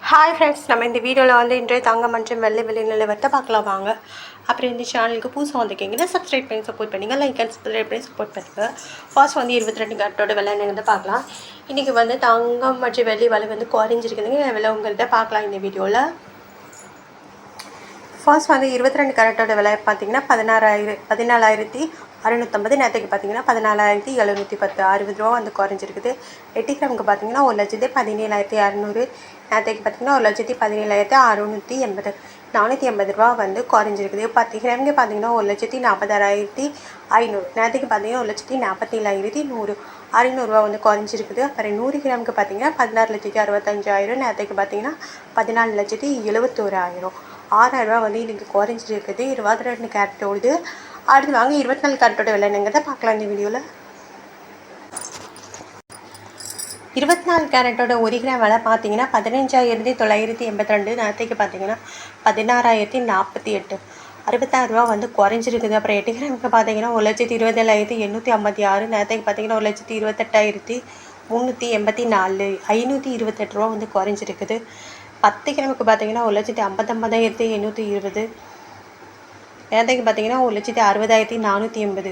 Hi friends, நம்ம இந்த வீடியோவில் வந்து இன்றைய தங்கம் மற்றும் வெள்ளை நிலவரத்தை பார்க்கலாம் வாங்க. அப்புறம் இந்த சேனலுக்கு புதுசாக வந்துருக்கீங்கன்னா சப்ஸ்கிரைப் பண்ணி சப்போர்ட் பண்ணுங்கள், லைக் அண்ட் சப்ஸ்கிரைப் பண்ணி சப்போர்ட் பண்ணுங்கள். ஃபர்ஸ்ட் வந்து 22 கேரட்டோட விலை வந்து பார்க்கலாம். இன்றைக்கி வந்து தங்கம் மற்றும் வெள்ளி விலை வந்து குறைஞ்சிருக்குதுங்க. விலைங்கிறத பார்க்கலாம் இந்த வீடியோவில். ஃபர்ஸ்ட் வந்து 22 கேரட்டோட விலை பார்த்தீங்கன்னா 14,650. நேற்றுக்கு பார்த்தீங்கன்னா 14,710 60 ரூபா வந்து குறைஞ்சிருக்குது. 8 கிராமுக்கு பார்த்தீங்கன்னா 1,17,200. நேற்றுக்கு பார்த்தீங்கன்னா 1,17,680 480 ரூபா வந்து குறைஞ்சிருக்குது. 10 கிராமுக்கு பார்த்தீங்கன்னா 1,46,500. நேற்றுக்கு பார்த்தீங்கன்னா 1,47,100 600 வந்து குறைஞ்சிருக்குது. அப்புறம் 100 கிராமுக்கு பார்த்தீங்கன்னா 16,65,000. நேற்றுக்கு பார்த்தீங்கன்னா 14,71,000 6,000 வந்து இன்றைக்கி குறைஞ்சிருக்குது. 22 கேரட்டோடு. அடுத்து வாங்க 24 கேரட்டோட விலைங்கிறத பார்க்கலாம் இந்த வீடியோவில். 24 கேரட்டோட 1 கிராம் விலை பார்த்தீங்கன்னா 15,982. நேற்றுக்கு பார்த்தீங்கன்னா 16,048 66 ரூபா வந்து குறைஞ்சிருக்குது. அப்புறம் 8 கிராமுக்கு பார்த்தீங்கன்னா 1,27,856. நேற்றுக்கு பார்த்தீங்கன்னா 1,28,384 528 ரூபா வந்து குறைஞ்சிருக்குது. 10 கிராமுக்கு பார்த்தீங்கன்னா 1,59,820. நேற்றுக்கு பார்த்தீங்கன்னா 1,60,480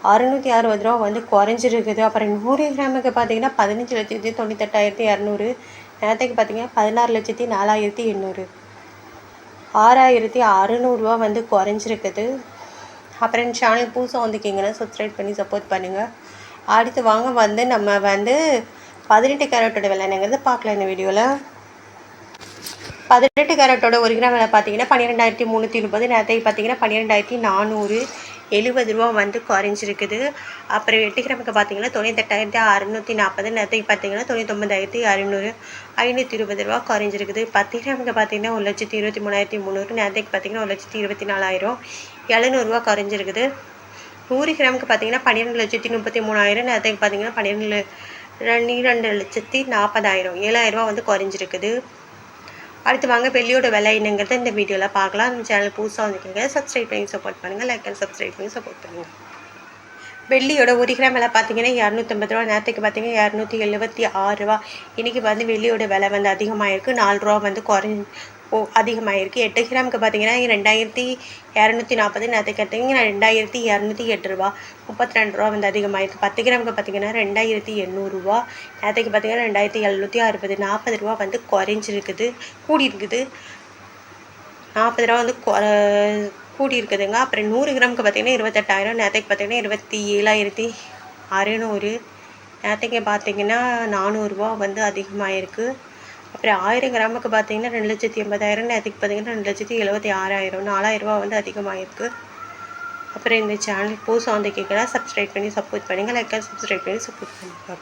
660 ரூபா வந்து குறைஞ்சிருக்குது. அப்புறம் 100 கிராமுக்கு பார்த்தீங்கன்னா 15,98,200. நேற்றுக்கு பார்த்தீங்கன்னா 16,04,800 6,600 ரூபா வந்து குறைஞ்சிருக்குது. அப்புறம் சேனல் புதுசாக வந்துக்கிங்கன்னா சப்ஸ்கிரைப் பண்ணி சப்போர்ட் பண்ணுங்கள். அடுத்து வாங்க வந்து நம்ம வந்து 18 கேரட்டோட விலைங்கிறத பார்க்கலாம் இந்த வீடியோவில். 18 கேரட்டோட 1 கிராம் விலை பார்த்தீங்கன்னா 12,330. நேற்றுக்கு பார்த்தீங்கன்னா 12,470 ரூபா வந்து குறைஞ்சிருக்குது. அப்புறம் 8 கிராமுக்கு பார்த்தீங்கன்னா 98,640. நேற்றுக்கு பார்த்தீங்கன்னா 99,600 520 ரூபா குறைஞ்சிருக்குது. 10 கிராமுக்கு பார்த்தீங்கன்னா 1,23,300. நேற்றுக்கு பார்த்தீங்கன்னா 1,24,000 700 ரூபா குறைஞ்சிருக்குது. 100 கிராமுக்கு பார்த்தீங்கன்னா 12,33,000. நேற்றுக்கு பார்த்தீங்கன்னா 12,40,000 7,000 ரூபா வந்து குறைஞ்சிருக்குது. அடுத்து வாங்க வெள்ளியோட விலை என்னங்கிறத இந்த வீடியோவில் பார்க்கலாம். நம்ம சேனல் புதுசாக வந்துருக்கீங்க சப்ஸ்கிரைப் பண்ணி சப்போர்ட் பண்ணுங்கள், லைக் அண்ட் சப்ஸ்கிரைப் பண்ணி சப்போர்ட் பண்ணுங்கள். வெள்ளியோட 1 கிராம் விலை பார்த்தீங்கன்னா 250 ரூபா. நேற்றுக்கு பார்த்தீங்கன்னா 276 ரூபா. இன்றைக்கி வந்து வெள்ளியோட விலை வந்து அதிகமாகிருக்கு. 4 ரூபா வந்து அதிகமாகிருக்கு. 8 கிராமுக்கு பார்த்தீங்கன்னா 2,240. நேற்றுக்கு பார்த்தீங்கன்னா 2,208 ரூபா 32 ரூபா வந்து அதிகமாகிருக்கு. 10 கிராமுக்கு பார்த்தீங்கன்னா 2,800 ரூபா. நேற்றுக்கு பார்த்தீங்கன்னா 2,760 40 ரூபா வந்து குறைஞ்சிருக்குது, கூடியிருக்குது. 40 ரூபா வந்து கூடியிருக்குதுங்க. அப்புறம் 100 கிராமுக்கு பார்த்தீங்கன்னா 28,000. நேற்றுக்கு பார்த்தீங்கன்னா 27,600. நேற்றுக்கு பார்த்தீங்கன்னா 400 ரூபா வந்து அதிகமாகிருக்கு. அப்புறம் 1000 கிராமுக்கு பார்த்தீங்கன்னா 2,80,000. நேற்றுக்கு பார்த்தீங்கன்னா 2,76,000 4,000 ரூபா வந்து அதிகமாகிருக்கு. அப்புறம் இந்த சேனல் புதுசாக வந்து கேட்குறா சப்ஸ்கிரைப் பண்ணி சப்போர்ட் பண்ணுங்கள், லைக் அண்ட் சப்ஸ்கிரைப் பண்ணி சப்போர்ட் பண்ணுங்கள்.